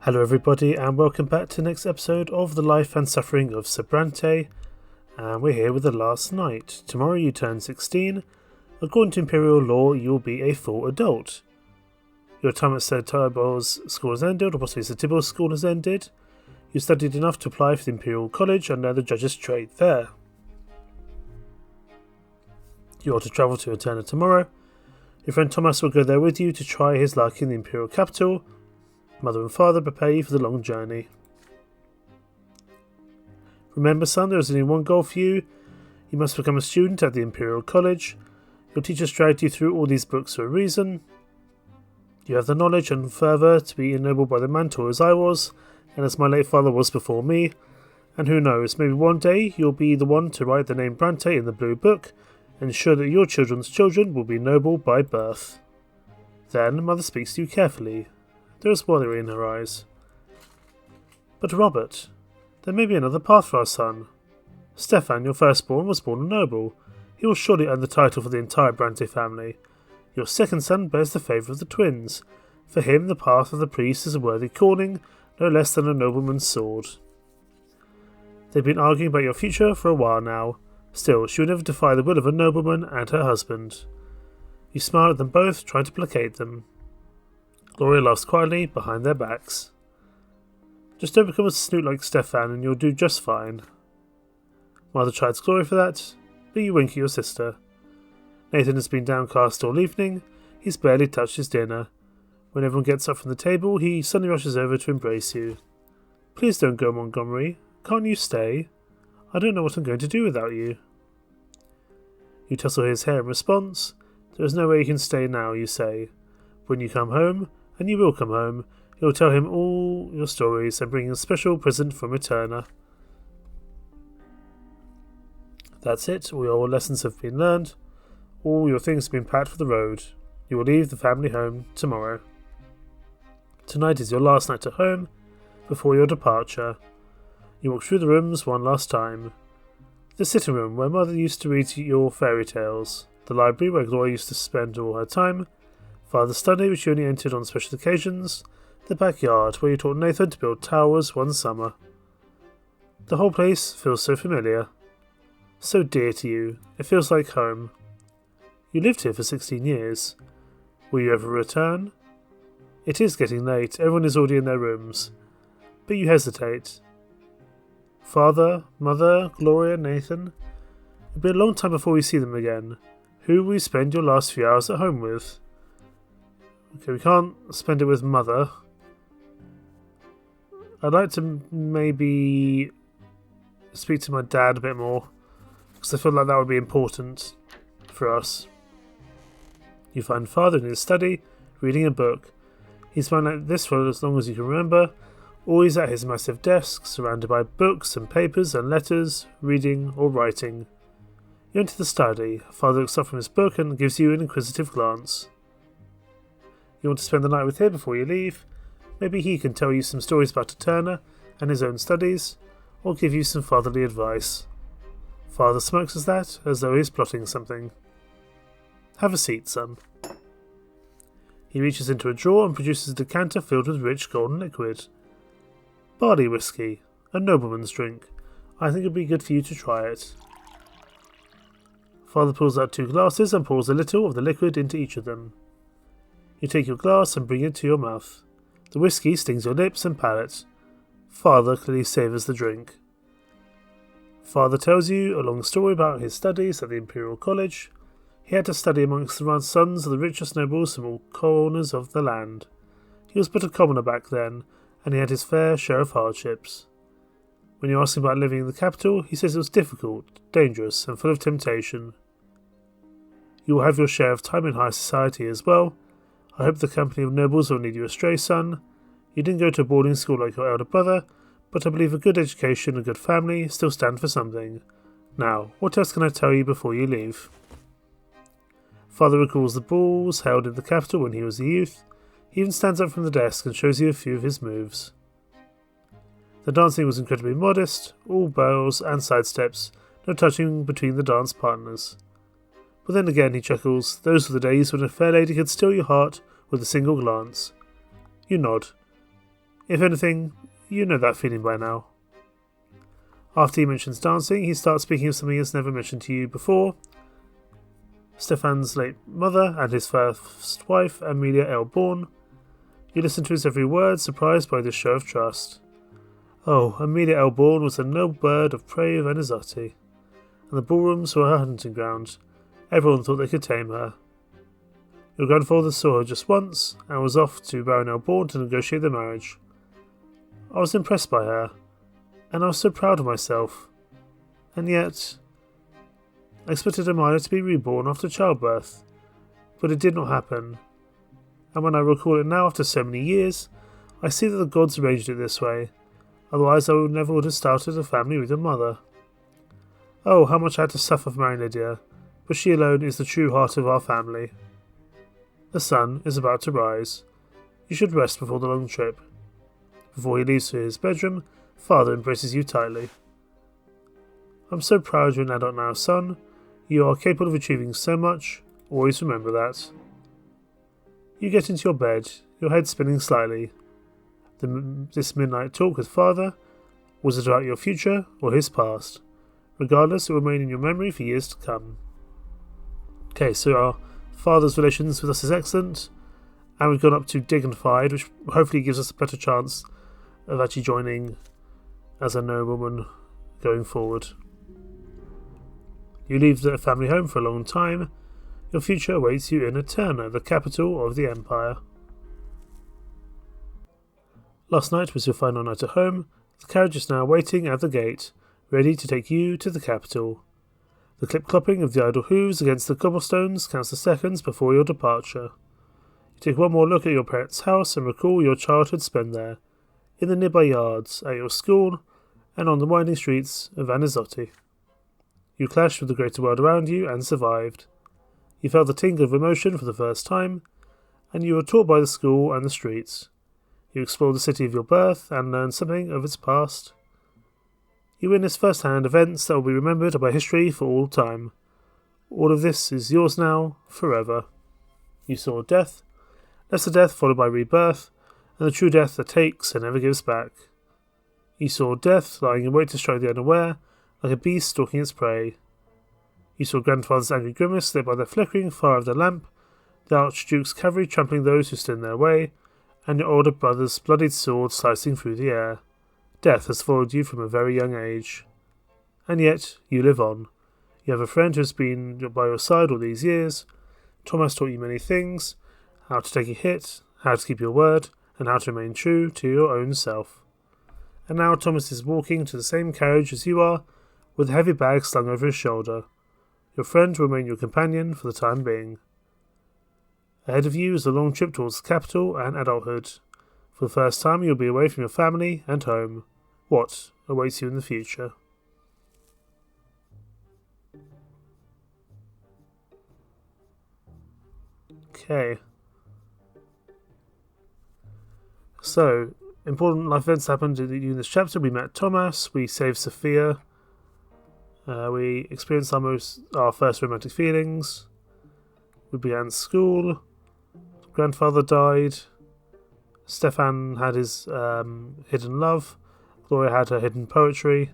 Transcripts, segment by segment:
Hello everybody and welcome back to the next episode of The Life and Suffering of Sir Brante, and we're here with the last night. Tomorrow you turn 16. According to Imperial law, you'll be a full adult. Your time at Sir Tybal's school has ended, or possibly Sir Tybal's school has ended. You studied enough to apply for the Imperial College and learn the judge's trade there. You are to travel to Eterna tomorrow. Your friend Thomas will go there with you to try his luck in the Imperial capital. Mother and father prepare you for the long journey. Remember, son, there is only one goal for you. You must become a student at the Imperial College. Your teachers dragged you through all these books for a reason. You have the knowledge and fervour to be ennobled by the mantle as I was, and as my late father was before me. And who knows, maybe one day you'll be the one to write the name Brante in the blue book, and ensure that your children's children will be noble by birth. Then mother speaks to you carefully. There is worry in her eyes. But Robert, there may be another path for our son. Stefan, your firstborn, was born a noble. He will surely earn the title for the entire Brante family. Your second son bears the favour of the twins. For him, the path of the priest is a worthy calling, no less than a nobleman's sword. They've been arguing about your future for a while now. Still, she would never defy the will of a nobleman and her husband. You smile at them both, trying to placate them. Gloria laughs quietly behind their backs. Just don't become a snoot like Stefan and you'll do just fine. Mother chides Gloria for that, but you wink at your sister. Nathan has been downcast all evening. He's barely touched his dinner. When everyone gets up from the table, he suddenly rushes over to embrace you. Please don't go, Montgomery. Can't you stay? I don't know what I'm going to do without you. You tussle his hair in response. There is no way you can stay now, you say. When you come home, and you will come home, you'll tell him all your stories and bring a special present from Eterna. That's it, all your lessons have been learned. All your things have been packed for the road. You will leave the family home tomorrow. Tonight is your last night at home, before your departure. You walk through the rooms one last time. The sitting room where Mother used to read your fairy tales. The library where Gloria used to spend all her time. Father's study, which you only entered on special occasions. The backyard, where you taught Nathan to build towers one summer. The whole place feels so familiar. So dear to you. It feels like home. You lived here for 16 years. Will you ever return? It is getting late. Everyone is already in their rooms. But you hesitate. Father, Mother, Gloria, Nathan. It'll be a long time before we see them again. Who will you spend your last few hours at home with? Okay, we can't spend it with Mother. I'd like to maybe speak to my dad a bit more, because I feel like that would be important for us. You find Father in his study, reading a book. He's been like this for as long as you can remember, always at his massive desk, surrounded by books and papers and letters, reading or writing. You enter the study. Father looks up from his book and gives you an inquisitive glance. You want to spend the night with him before you leave? Maybe he can tell you some stories about Eterna and his own studies, or give you some fatherly advice. Father smokes at that, as though he's plotting something. Have a seat, son. He reaches into a drawer and produces a decanter filled with rich golden liquid. Barley whiskey, a nobleman's drink. I think it'd be good for you to try it. Father pulls out 2 glasses and pours a little of the liquid into each of them. You take your glass and bring it to your mouth. The whiskey stings your lips and palate. Father clearly savours the drink. Father tells you a long story about his studies at the Imperial College. He had to study amongst the sons of the richest nobles from all corners of the land. He was but a commoner back then, and he had his fair share of hardships. When you ask him about living in the capital, he says it was difficult, dangerous, and full of temptation. You will have your share of time in high society as well. I hope the company of nobles will lead you astray, son. You didn't go to a boarding school like your elder brother, but I believe a good education and a good family still stand for something. Now, what else can I tell you before you leave? Father recalls the balls held in the capital when he was a youth. He even stands up from the desk and shows you a few of his moves. The dancing was incredibly modest, all bows and sidesteps, no touching between the dance partners. But then again, he chuckles, those were the days when a fair lady could steal your heart with a single glance. You nod. If anything, you know that feeling by now. After he mentions dancing, he starts speaking of something he's never mentioned to you before. Stefan's late mother and his first wife, Amelia L. Bourne. You listen to his every word, surprised by this show of trust. Oh, Amelia L. Bourne was a noble bird of prey of Anizotti, and the ballrooms were her hunting ground. Everyone thought they could tame her. Your grandfather saw her just once, and was off to Baron L. Bourne to negotiate the marriage. I was impressed by her, and I was so proud of myself. And yet, I expected Amelia to be reborn after childbirth, but it did not happen. And when I recall it now after so many years, I see that the gods arranged it this way. Otherwise I never would have started a family with a mother. Oh, how much I had to suffer for marrying Lydia, but she alone is the true heart of our family. The sun is about to rise. You should rest before the long trip. Before he leaves for his bedroom, Father embraces you tightly. I'm so proud you're an adult now, son. You are capable of achieving so much. Always remember that. You get into your bed, your head spinning slightly. This midnight talk with Father, was it about your future or his past? Regardless, it will remain in your memory for years to come. Okay, so our Father's relations with us is excellent, and we've gone up to dignified, which hopefully gives us a better chance of actually joining as a nobleman going forward. You leave the family home for a long time. Your future awaits you in Eterna, the capital of the Empire. Last night was your final night at home. The carriage is now waiting at the gate, ready to take you to the capital. The clip-clopping of the idle hooves against the cobblestones counts the seconds before your departure. You take one more look at your parents' house and recall your childhood spent there, in the nearby yards, at your school, and on the winding streets of Anizotti. You clashed with the greater world around you and survived. You felt the tingle of emotion for the first time, and you were taught by the school and the streets. You explored the city of your birth and learned something of its past. You witnessed first-hand events that will be remembered by history for all time. All of this is yours now, forever. You saw death, lesser death followed by rebirth, and the true death that takes and never gives back. You saw death lying in wait to strike the unaware, like a beast stalking its prey. You saw grandfather's angry grimace lit by the flickering fire of the lamp, the Archduke's cavalry trampling those who stood in their way, and your older brother's bloodied sword slicing through the air. Death has followed you from a very young age. And yet, you live on. You have a friend who has been by your side all these years. Tom has taught you many things, how to take a hit, how to keep your word, and how to remain true to your own self. And now Thomas is walking to the same carriage as you are, with a heavy bag slung over his shoulder. Your friend will remain your companion for the time being. Ahead of you is a long trip towards the capital and adulthood. For the first time you'll be away from your family and home. What awaits you in the future? Okay. So, important life events happened in this chapter. We met Thomas, we saved Sophia, we experienced our first romantic feelings, we began school, grandfather died, Stefan had his hidden love, Gloria had her hidden poetry,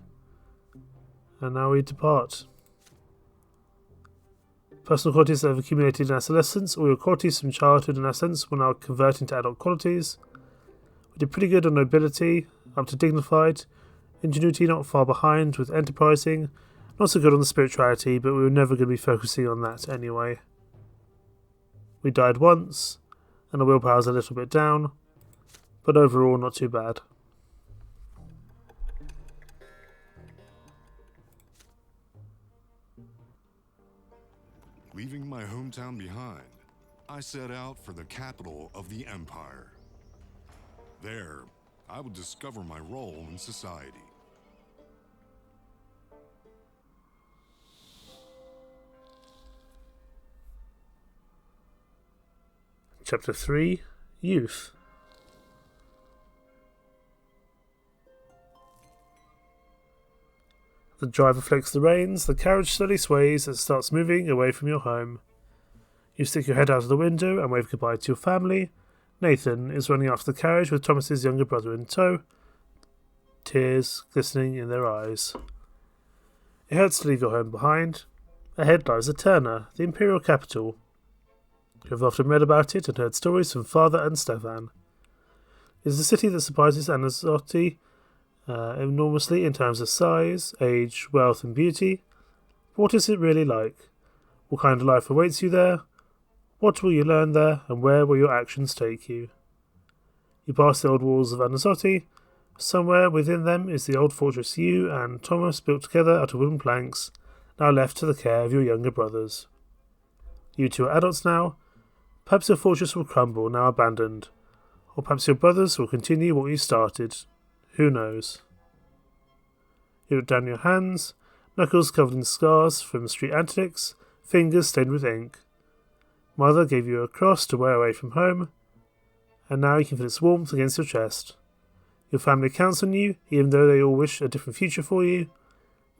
and now we depart. Personal qualities that have accumulated in adolescence, all your qualities from childhood and adolescence will now convert into adult qualities. We did pretty good on nobility, up to dignified, ingenuity not far behind with enterprising, not so good on the spirituality, but we were never going to be focusing on that anyway. We died once, and our willpower's a little bit down, but overall not too bad. Leaving my hometown behind, I set out for the capital of the Empire. There, I would discover my role in society. Chapter 3, Youth. The driver flicks the reins, the carriage slowly sways and starts moving away from your home. You stick your head out of the window and wave goodbye to your family, Nathan is running after the carriage with Thomas's younger brother in tow, tears glistening in their eyes. It hurts to leave your home behind. Ahead lies Eterna, the imperial capital. You have often read about it and heard stories from Father and Stefan. It is a city that surprises Anazotti enormously in terms of size, age, wealth and beauty. But what is it really like? What kind of life awaits you there? What will you learn there, and where will your actions take you? You pass the old walls of Anazotti. Somewhere within them is the old fortress you and Thomas built together out of wooden planks, now left to the care of your younger brothers. You two are adults now. Perhaps your fortress will crumble, now abandoned. Or perhaps your brothers will continue what you started. Who knows? You look down your hands, knuckles covered in scars from street antics, fingers stained with ink. Mother gave you a cross to wear away from home, and now you can feel its warmth against your chest. Your family counts on you, even though they all wish a different future for you,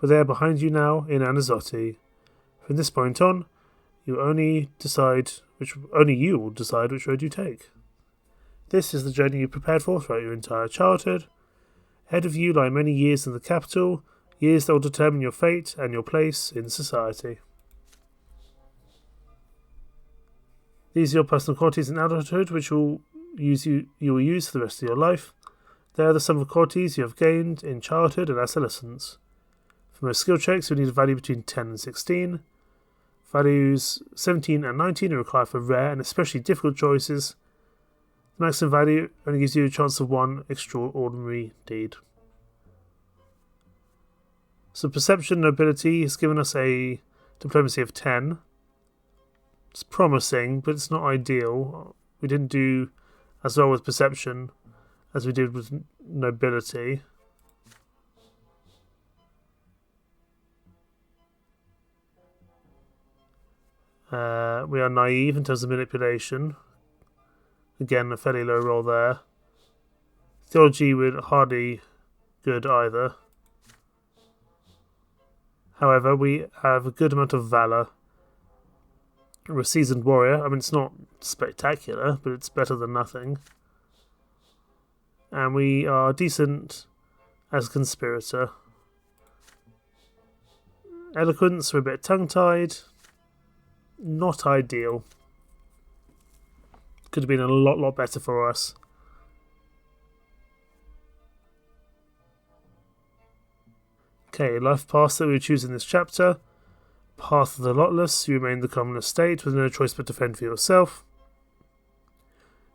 but they are behind you now in Anazotti. From this point on, you will only you will decide which road you take. This is the journey you prepared for throughout your entire childhood. Ahead of you lie many years in the capital, years that will determine your fate and your place in society. These are your personal qualities in adulthood, which you will use for the rest of your life. They are the sum of qualities you have gained in childhood and adolescence. For most skill checks, you'll need a value between 10 and 16. Values 17 and 19 are required for rare and especially difficult choices. The maximum value only gives you a chance of one extraordinary deed. So perception and ability has given us a diplomacy of 10. It's promising, but it's not ideal. We didn't do as well with perception as we did with nobility. We are naive in terms of manipulation. Again, a fairly low roll there. Theology would hardly good either. However, we have a good amount of valour. We're a seasoned warrior. I mean, it's not spectacular, but it's better than nothing. And we are decent as a conspirator. Eloquence, we're a bit tongue-tied. Not ideal. Could have been a lot better for us. Okay, life path that we choose in this chapter. Path of the Lotless. You remain the common estate with no choice but to fend for yourself.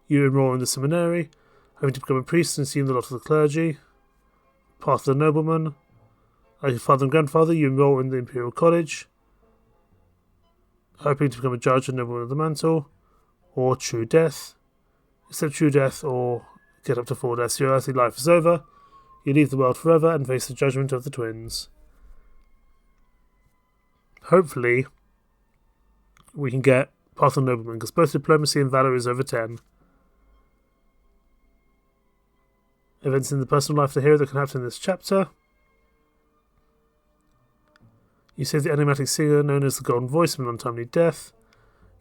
You enroll in the seminary, having to become a priest and assume the lot of the clergy. Path of the Nobleman. Like your father and grandfather, you enroll in the Imperial College, hoping to become a judge and nobleman of the mantle. Or true death. Accept true death or get up to 4 deaths. Your earthly life is over. You leave the world forever and face the judgment of the twins. Hopefully, we can get Path of Nobleman, because both diplomacy and valour is over 10. Events in the personal life of the hero that can happen in this chapter. You save the enigmatic singer known as the Golden Voice from an untimely death.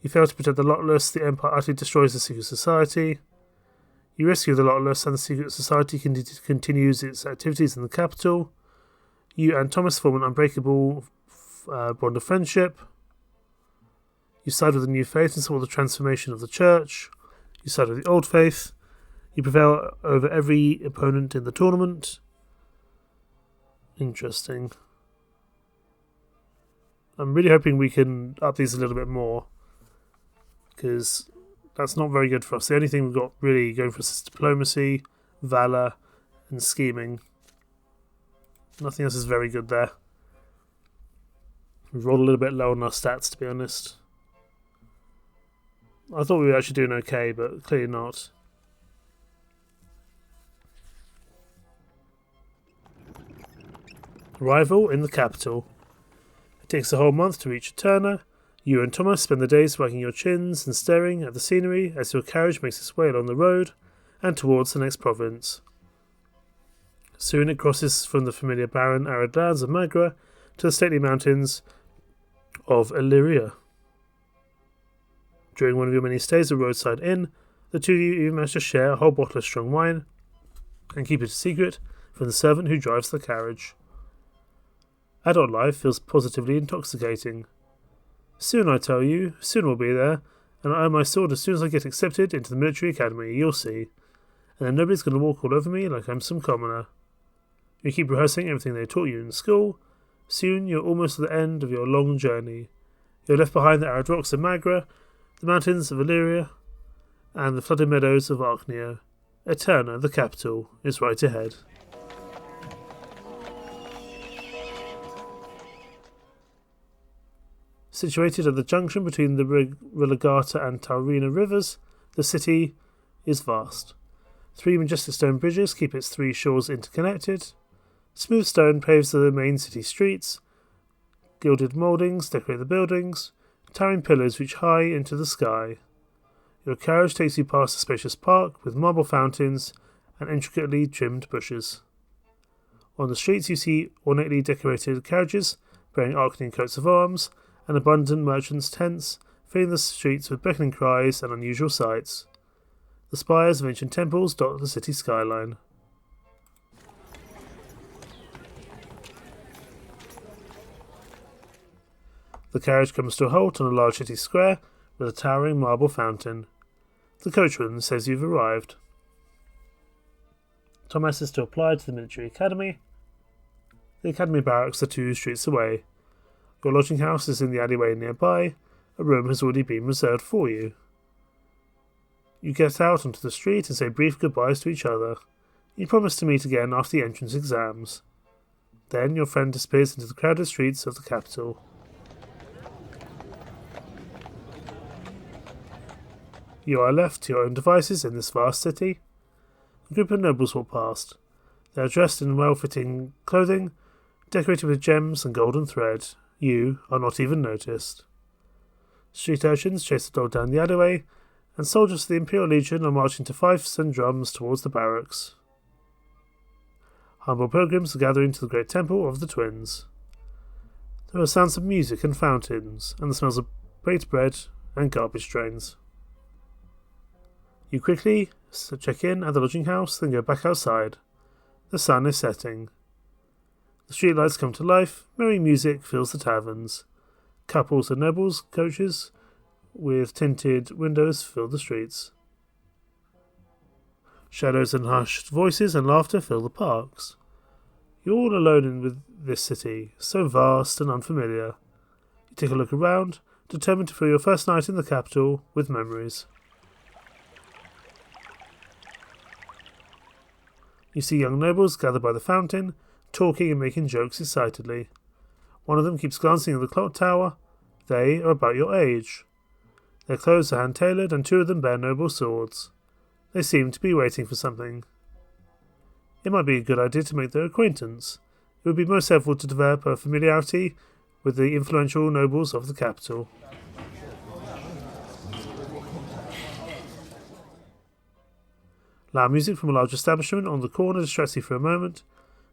You fail to protect the Lotless. The Empire utterly destroys the secret society. You rescue the Lotless, and the secret society continues its activities in the capital. You and Thomas form an unbreakable bond of friendship. You side with the new faith and support the transformation of the church. You side with the old faith. You prevail over every opponent in the tournament. Interesting. I'm really hoping we can up these a little bit more, because that's not very good for us. The only thing we've got really going for us is diplomacy, valour, and scheming. Nothing else is very good there. We've rolled a little bit low on our stats, to be honest. I thought we were actually doing okay, but clearly not. Arrival in the capital. It takes a whole month to reach Eterna. You and Thomas spend the days wagging your chins and staring at the scenery as your carriage makes its way along the road and towards the next province. Soon it crosses from the familiar barren, arid lands of Magra to the stately mountains of Illyria. During one of your many stays at a roadside inn, The two of you even manage to share a whole bottle of strong wine and keep it a secret from the servant who drives the carriage. Adult life feels positively intoxicating. Soon, I tell you, soon we'll be there, and I earn my sword as soon as I get accepted into the military academy, you'll see. And then nobody's going to walk all over me like I'm some commoner. You keep rehearsing everything they taught you in school. Soon you're almost at the end of your long journey. You're left behind the arid rocks of Magra, the mountains of Illyria, and the flooded meadows of Archnia. Eterna, the capital, is right ahead. Situated at the junction between the Relegata and Taurina rivers, the city is vast. 3 majestic stone bridges keep its 3 shores interconnected. Smooth stone paves the main city streets. Gilded mouldings decorate the buildings. Towering pillars reach high into the sky. Your carriage takes you past a spacious park with marble fountains and intricately trimmed bushes. On the streets you see ornately decorated carriages bearing Arcanian coats of arms and abundant merchants' tents, filling the streets with beckoning cries and unusual sights. The spires of ancient temples dot the city skyline. The carriage comes to a halt on a large city square with a towering marble fountain. The coachman says you've arrived. Thomas is to apply to the military academy. The academy barracks are 2 streets away. Your lodging house is in the alleyway nearby. A room has already been reserved for you. You get out onto the street and say brief goodbyes to each other. You promise to meet again after the entrance exams. Then your friend disappears into the crowded streets of the capital. You are left to your own devices in this vast city. A group of nobles walk past. They are dressed in well-fitting clothing, decorated with gems and golden thread. You are not even noticed. Street urchins chase the dog down the alleyway, and soldiers of the Imperial Legion are marching to fifes and drums towards the barracks. Humble pilgrims are gathering to the great temple of the twins. There are sounds of music and fountains, and the smells of baked bread and garbage trains. You quickly check in at the lodging house, then go back outside. The sun is setting. The streetlights come to life, merry music fills the taverns. Couples and nobles' coaches with tinted windows fill the streets. Shadows and hushed voices and laughter fill the parks. You're all alone with this city, so vast and unfamiliar. You take a look around, determined to fill your first night in the capital with memories. You see young nobles gathered by the fountain, talking and making jokes excitedly. One of them keeps glancing at the clock tower. They are about your age. Their clothes are hand-tailored, and 2 of them bear noble swords. They seem to be waiting for something. It might be a good idea to make their acquaintance. It would be most helpful to develop a familiarity with the influential nobles of the capital. Loud music from a large establishment on the corner distracts you for a moment.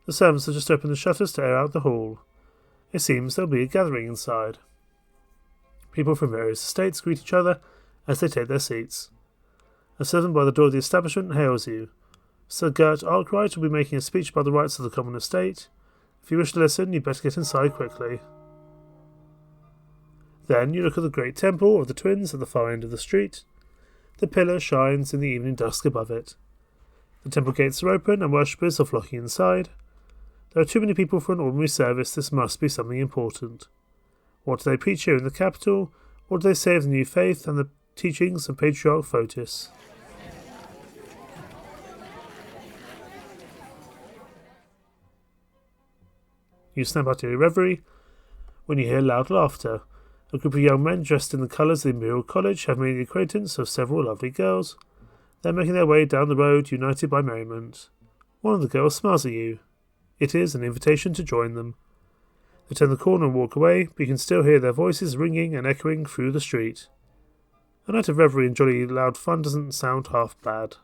The servants have just opened the shutters to air out the hall. It seems there'll be a gathering inside. People from various estates greet each other as they take their seats. A servant by the door of the establishment hails you. Sir Gert Arkwright will be making a speech about the rights of the common estate. If you wish to listen, you'd better get inside quickly. Then you look at the great temple of the twins at the far end of the street. The pillar shines in the evening dusk above it. The temple gates are open and worshippers are flocking inside. There are too many people for an ordinary service. This must be something important. What do they preach here in the capital? What do they say of the new faith and the teachings of Patriarch Photis? You snap out of your reverie when you hear loud laughter. A group of young men dressed in the colours of the Imperial College have made the acquaintance of several lovely girls. They are making their way down the road, united by merriment. One of the girls smiles at you. It is an invitation to join them. They turn the corner and walk away, but you can still hear their voices ringing and echoing through the street. A night of revelry and jolly loud fun doesn't sound half bad.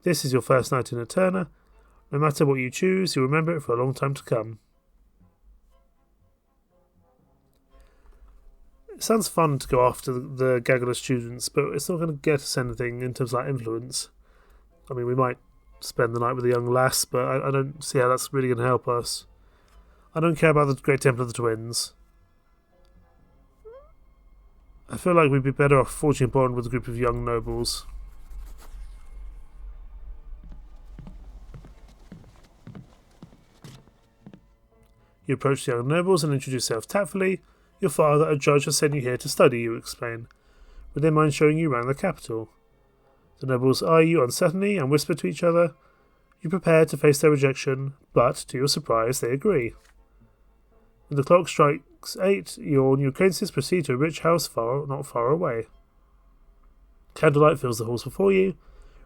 This is your first night in Eterna. No matter what you choose, you'll remember it for a long time to come. It sounds fun to go after the Gaggle students, but it's not going to get us anything in terms of that influence. I mean, we might spend the night with a young lass, but I don't see how that's really going to help us. I don't care about the Great Temple of the Twins. I feel like we'd be better off forging a bond with a group of young nobles. You approach the young nobles and introduce yourself tactfully. Your father, a judge, has sent you here to study, you explain. Would they mind showing you around the capital? The nobles eye you uncertainly and whisper to each other. You prepare to face their rejection, but, to your surprise, they agree. When the clock strikes 8, your new acquaintances proceed to a rich house not far away. Candlelight fills the halls before you,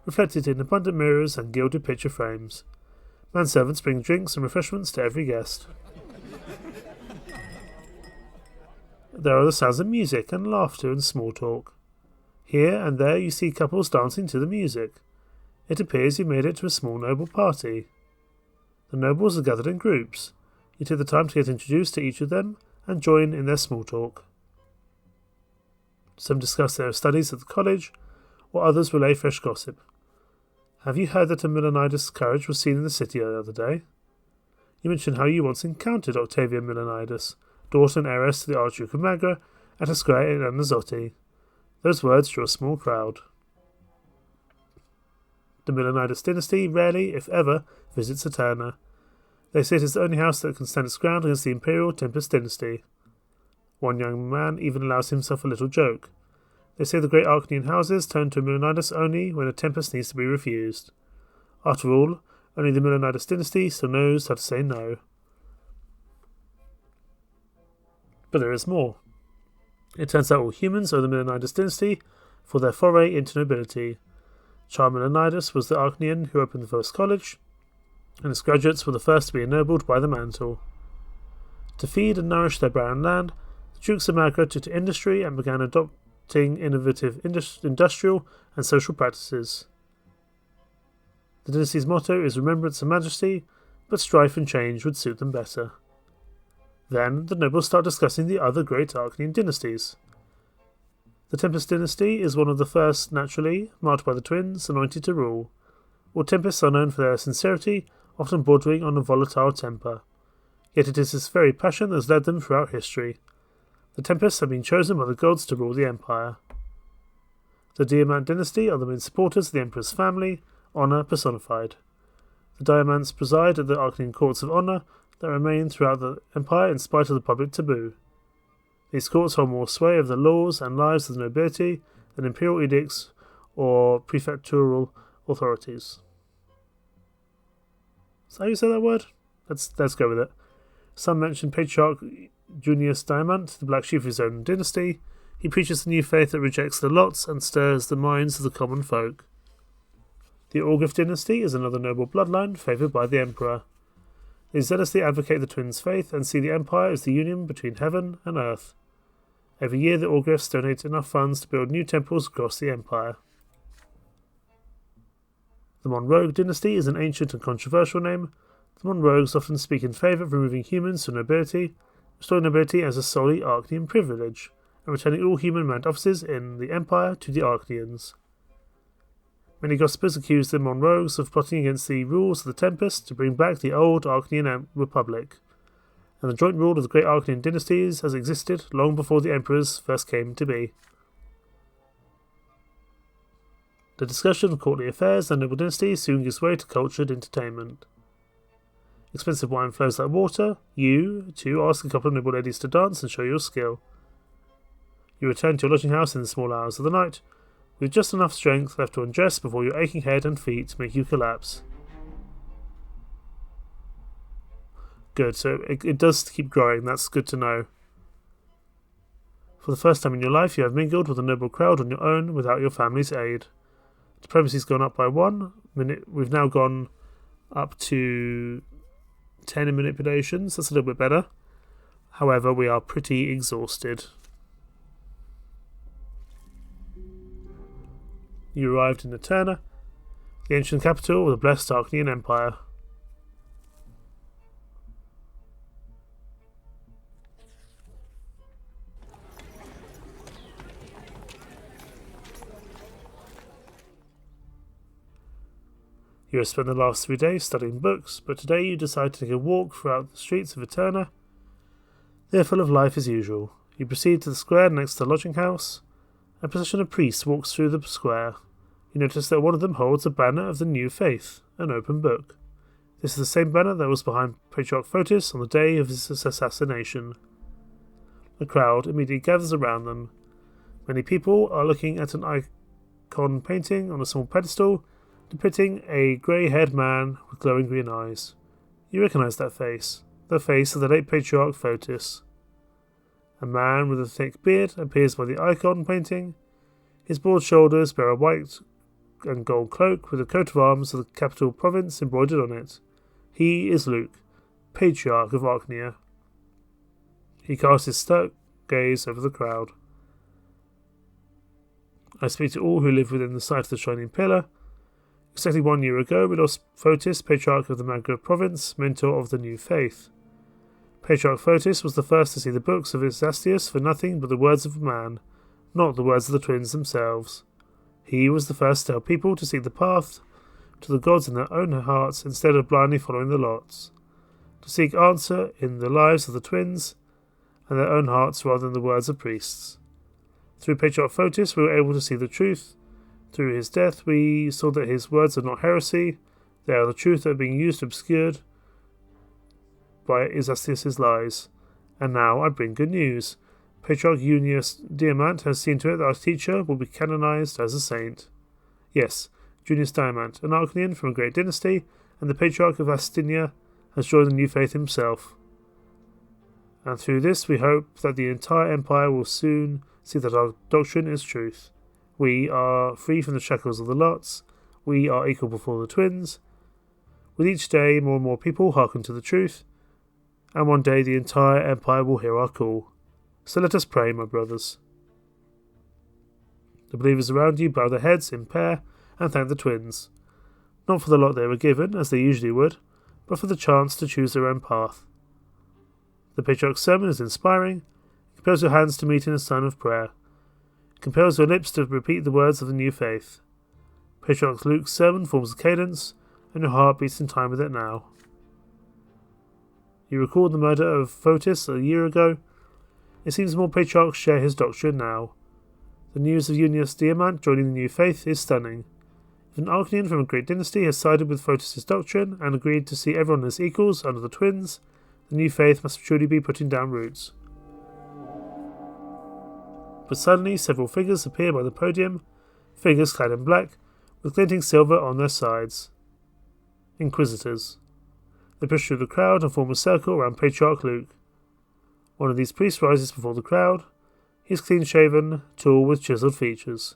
reflected in abundant mirrors and gilded picture frames. Manservants bring drinks and refreshments to every guest. There are the sounds of music and laughter and small talk. Here and there you see couples dancing to the music. It appears you made it to a small noble party. The nobles are gathered in groups. You take the time to get introduced to each of them and join in their small talk. Some discuss their studies at the college, while others relay fresh gossip. Have you heard that a Milonidas carriage was seen in the city the other day? You mention how you once encountered Octavia Milonidas, daughter and heiress to the Archduke of Magra, at a square in Anazotti. Those words drew a small crowd. The Milonidas dynasty rarely, if ever, visits Eterna. They say it is the only house that can stand its ground against the imperial Tempest dynasty. One young man even allows himself a little joke. They say the great Arcanian houses turn to Milonidas only when a Tempest needs to be refused. After all, only the Milonidas dynasty still knows how to say no. But there is more. It turns out all humans are the Milonidas dynasty for their foray into nobility. Charles Milonidas was the Arcanian who opened the first college, and its graduates were the first to be ennobled by the mantle. To feed and nourish their barren land, the Dukes of Magra took to industry and began adopting innovative industrial and social practices. The dynasty's motto is remembrance and majesty, but strife and change would suit them better. Then the nobles start discussing the other great Arcanian dynasties. The Tempest dynasty is one of the first, naturally, marked by the twins, anointed to rule. All Tempests are known for their sincerity, often bordering on a volatile temper. Yet it is this very passion that has led them throughout history. The Tempests have been chosen by the gods to rule the empire. The Diamant dynasty are the main supporters of the Emperor's family, honour personified. The Diamants preside at the Arcanian courts of honour that remain throughout the empire in spite of the public taboo. These courts hold more sway over the laws and lives of the nobility than imperial edicts or prefectural authorities. Is that how you say that word? Let's go with it. Some mention Patriarch Junius Diamant, the black sheep of his own dynasty. He preaches the new faith that rejects the lots and stirs the minds of the common folk. The Orgriff dynasty is another noble bloodline favoured by the Emperor. They zealously advocate the twins' faith and see the Empire as the union between heaven and earth. Every year the Orgriffs donate enough funds to build new temples across the Empire. The Monrogue dynasty is an ancient and controversial name. The Monrogues often speak in favour of removing humans from nobility, restoring nobility as a solely Arcanian privilege, and returning all human-manned offices in the Empire to the Arcanians. Many gossipers accuse the Monrogues of plotting against the rules of the Tempest to bring back the old Arcanian Republic, and the joint rule of the great Arcanian dynasties has existed long before the Emperors first came to be. The discussion of courtly affairs and noble dynasties soon gives way to cultured entertainment. Expensive wine flows like water. You, too, ask a couple of noble ladies to dance and show your skill. You return to your lodging house in the small hours of the night, with just enough strength left to undress before your aching head and feet make you collapse. Good, so it does keep growing, that's good to know. For the first time in your life, you have mingled with a noble crowd on your own without your family's aid. Diplomacy's gone up by 1 minute. We've now gone up to 10 in manipulations. That's a little bit better. However, we are pretty exhausted. You arrived in Eterna, the ancient capital of the blessed Arcanian Empire. You have spent the last 3 days studying books, but today you decide to take a walk throughout the streets of Eterna. They are full of life as usual. You proceed to the square next to the lodging house. A procession of priests walks through the square. You notice that one of them holds a banner of the new faith, an open book. This is the same banner that was behind Patriarch Fotis on the day of his assassination. A crowd immediately gathers around them. Many people are looking at an icon painting on a small pedestal, depicting a grey-haired man with glowing green eyes. You recognize that face, the face of the late Patriarch Fotis. A man with a thick beard appears by the icon painting. His broad shoulders bear a white and gold cloak with a coat of arms of the capital province embroidered on it. He is Luke, Patriarch of Archnia. He casts his stark gaze over the crowd. I speak to all who live within the sight of the shining pillar. Exactly 1 year ago, we lost Fotis, Patriarch of the Maghreb province, mentor of the new faith. Patriarch Fotis was the first to see the books of Isastius for nothing but the words of a man, not the words of the twins themselves. He was the first to help people to seek the path to the gods in their own hearts instead of blindly following the lots, to seek answer in the lives of the twins and their own hearts rather than the words of priests. Through Patriarch Fotis we were able to see the truth. Through his death we saw that his words are not heresy, they are the truth that are being used obscured by Isastius' lies. And now I bring good news. Patriarch Junius Diamant has seen to it that our teacher will be canonized as a saint. Yes, Junius Diamant, an Archnian from a great dynasty, and the Patriarch of Astinia, has joined the new faith himself. And through this we hope that the entire empire will soon see that our doctrine is truth. We are free from the shackles of the lots. We are equal before the twins. With each day, more and more people hearken to the truth, and one day the entire empire will hear our call. So let us pray, my brothers. The believers around you bow their heads in prayer and thank the twins, not for the lot they were given, as they usually would, but for the chance to choose their own path. The Patriarch's sermon is inspiring. It compels your hands to meet in a sign of prayer. It compels your lips to repeat the words of the new faith. Patriarch Luke's sermon forms a cadence, and your heart beats in time with it now. You recall the murder of Fotis a year ago. It seems more patriarchs share his doctrine now. The news of Junius Diamant joining the new faith is stunning. If an Archnian from a great dynasty has sided with Fotis' doctrine and agreed to see everyone as equals under the twins, the new faith must truly be putting down roots. But suddenly several figures appear by the podium, figures clad in black, with glinting silver on their sides. Inquisitors. They push through the crowd and form a circle around Patriarch Luke. One of these priests rises before the crowd. He is clean-shaven, tall with chiselled features.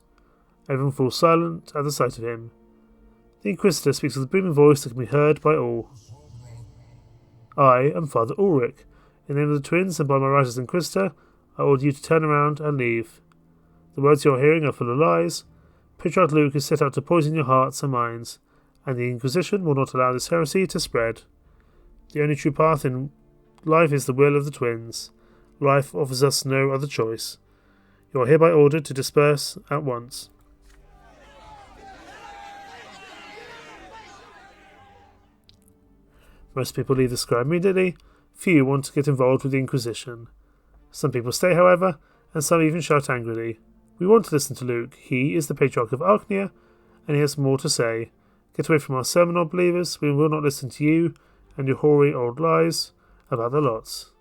Everyone falls silent at the sight of him. The Inquisitor speaks with a booming voice that can be heard by all. I am Father Ulrich. In the name of the twins and by my right as Inquisitor, I order you to turn around and leave. The words you are hearing are full of lies. Patriarch Luke is set out to poison your hearts and minds, and the Inquisition will not allow this heresy to spread. The only true path in life is the will of the twins. Life offers us no other choice. You are hereby ordered to disperse at once. Most people leave the square immediately. Few want to get involved with the Inquisition. Some people stay, however, and some even shout angrily. We want to listen to Luke. He is the Patriarch of Archnia, and he has more to say. Get away from our sermon, old believers. We will not listen to you and your hoary old lies about the lots.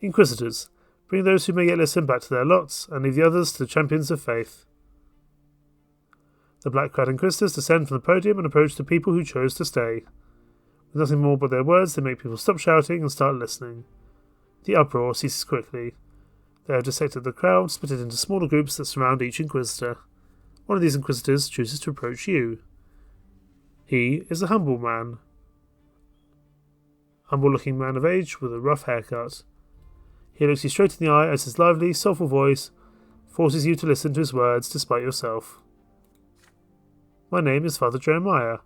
Inquisitors, bring those who may yet listen back to their lots, and leave the others to the champions of faith. The black-clad Inquisitors descend from the podium and approach the people who chose to stay. With nothing more but their words, they make people stop shouting and start listening. The uproar ceases quickly. They have dissected the crowd, split it into smaller groups that surround each Inquisitor. One of these Inquisitors chooses to approach you. He is a humble-looking man of age with a rough haircut. He looks you straight in the eye as his lively, soulful voice forces you to listen to his words despite yourself. My name is Father Jeremiah.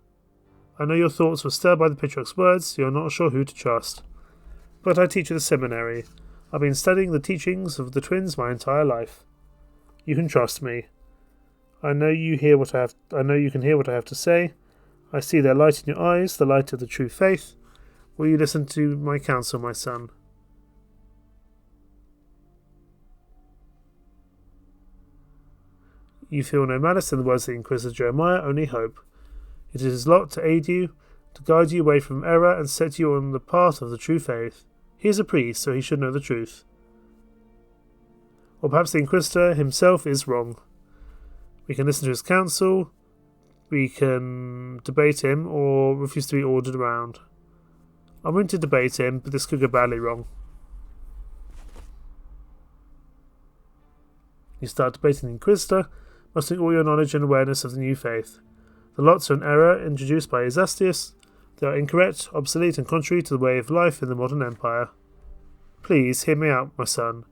I know your thoughts were stirred by the Patriarch's words, you are not sure who to trust. But I teach at the seminary. I've been studying the teachings of the twins my entire life. You can trust me. I know you can hear what I have to say. I see their light in your eyes, the light of the true faith. Will you listen to my counsel, my son? You feel no malice in the words of the Inquisitor Jeremiah, only hope. It is his lot to aid you, to guide you away from error and set you on the path of the true faith. He is a priest, so he should know the truth. Or perhaps the Inquisitor himself is wrong. We can listen to his counsel, we can debate him, or refuse to be ordered around. I'm willing to debate him, but this could go badly wrong. You start debating the Inquisitor, mustering all your knowledge and awareness of the new faith. The lots are an error introduced by Azastius. They are incorrect, obsolete, and contrary to the way of life in the modern empire. Please hear me out, my son.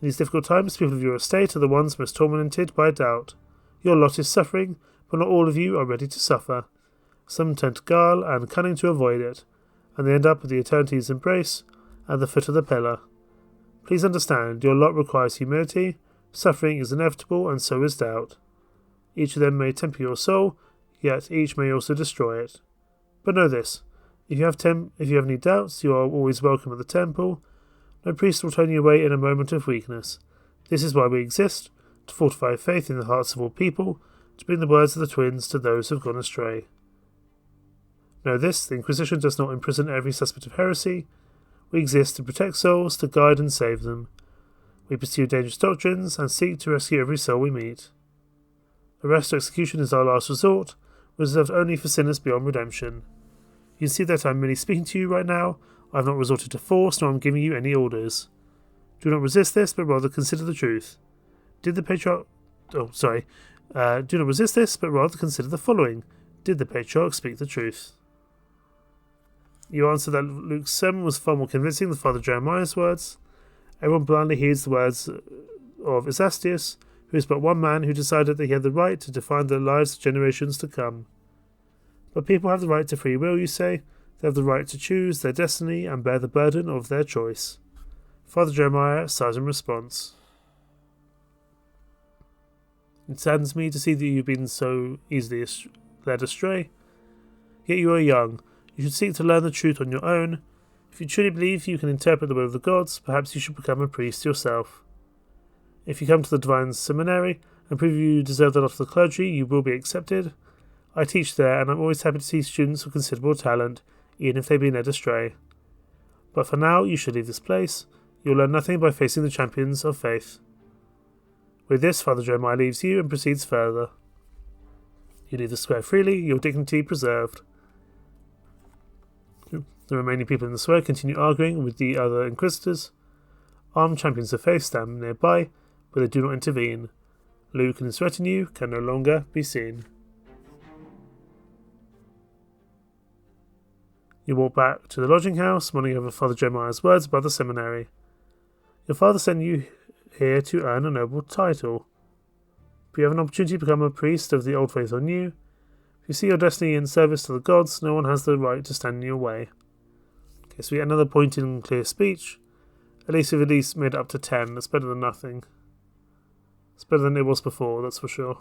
In these difficult times, people of your estate are the ones most tormented by doubt. Your lot is suffering, but not all of you are ready to suffer. Some turn to guile and cunning to avoid it, and they end up at the eternity's embrace, at the foot of the pillar. Please understand, your lot requires humility. Suffering is inevitable, and so is doubt. Each of them may temper your soul, yet each may also destroy it. But know this, if you have any doubts, you are always welcome at the temple. No priest will turn you away in a moment of weakness. This is why we exist, to fortify faith in the hearts of all people, to bring the words of the twins to those who have gone astray. Know this, the Inquisition does not imprison every suspect of heresy. We exist to protect souls, to guide and save them. We pursue dangerous doctrines and seek to rescue every soul we meet. Arrest or execution is our last resort, reserved only for sinners beyond redemption. You can see that I am merely speaking to you right now. I have not resorted to force, nor am giving you any orders. Do not resist this, but rather consider the truth. Do not resist this, but rather consider the following. Did the Patriarch speak the truth? You answer that Luke's sermon was far more convincing than Father Jeremiah's words. Everyone blindly heeds the words of Azastius, who is but one man who decided that he had the right to define the lives of generations to come. But people have the right to free will, you say. They have the right to choose their destiny and bear the burden of their choice. Father Jeremiah sighs in response. It saddens me to see that you've been so easily led astray. Yet you are young. You should seek to learn the truth on your own. If you truly believe you can interpret the will of the gods, perhaps you should become a priest yourself. If you come to the Divine Seminary and prove you deserve the lot of the clergy, you will be accepted. I teach there, and I'm always happy to see students of considerable talent, even if they've been led astray. But for now, you should leave this place. You'll learn nothing by facing the champions of faith. With this, Father Jeremiah leaves you and proceeds further. You leave the square freely, your dignity preserved. The remaining people in the square continue arguing with the other inquisitors. Armed champions of faith stand nearby, but they do not intervene. Luke and his retinue can no longer be seen. You walk back to the lodging house, mulling over Father Jeremiah's words about the seminary. Your father sent you here to earn a noble title. If you have an opportunity to become a priest of the old faith or new, if you see your destiny in service to the gods, no one has the right to stand in your way. Okay, so we get another pointed and clear speech. At least we've made it up to 10. That's better than nothing. It's better than it was before, that's for sure.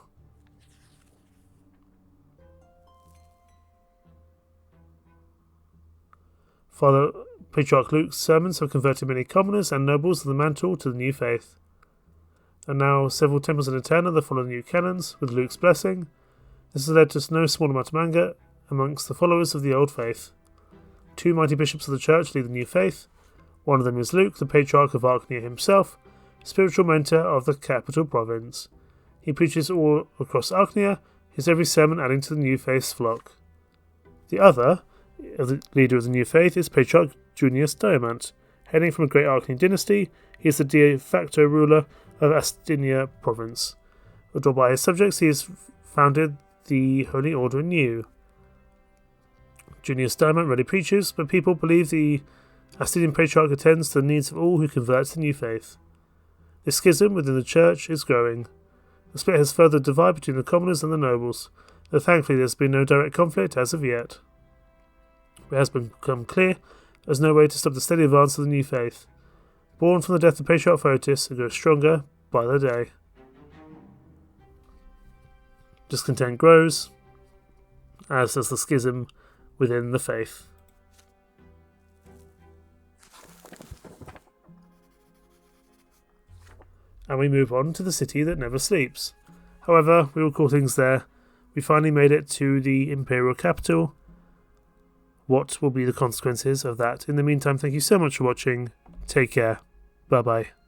Father Patriarch Luke's sermons have converted many commoners and nobles of the mantle to the new faith. And now several temples in Eterna follow the new canons, with Luke's blessing. This has led to no small amount of anger amongst the followers of the old faith. 2 mighty bishops of the church lead the new faith. One of them is Luke, the Patriarch of Archnia himself, spiritual mentor of the capital province. He preaches all across Archnia, his every sermon adding to the new faith's flock. The other, the leader of the new faith, is Patriarch Junius Diamant. Hailing from a great Archnian dynasty, he is the de facto ruler of Astynia province. Adored by his subjects, he has founded the Holy Order anew. Junius Diamant rarely preaches, but people believe the Astynian Patriarch attends to the needs of all who convert to the new faith. This schism within the church is growing. The split has further divided between the commoners and the nobles, though thankfully there has been no direct conflict as of yet. It has become clear there is no way to stop the steady advance of the new faith. Born from the death of Patriarch Photis, it grows stronger by the day. Discontent grows. as does the schism within the faith. And we move on to the city that never sleeps. However, we will call things there. We finally made it to the Imperial capital. What will be the consequences of that? In the meantime, thank you so much for watching. Take care. Bye bye.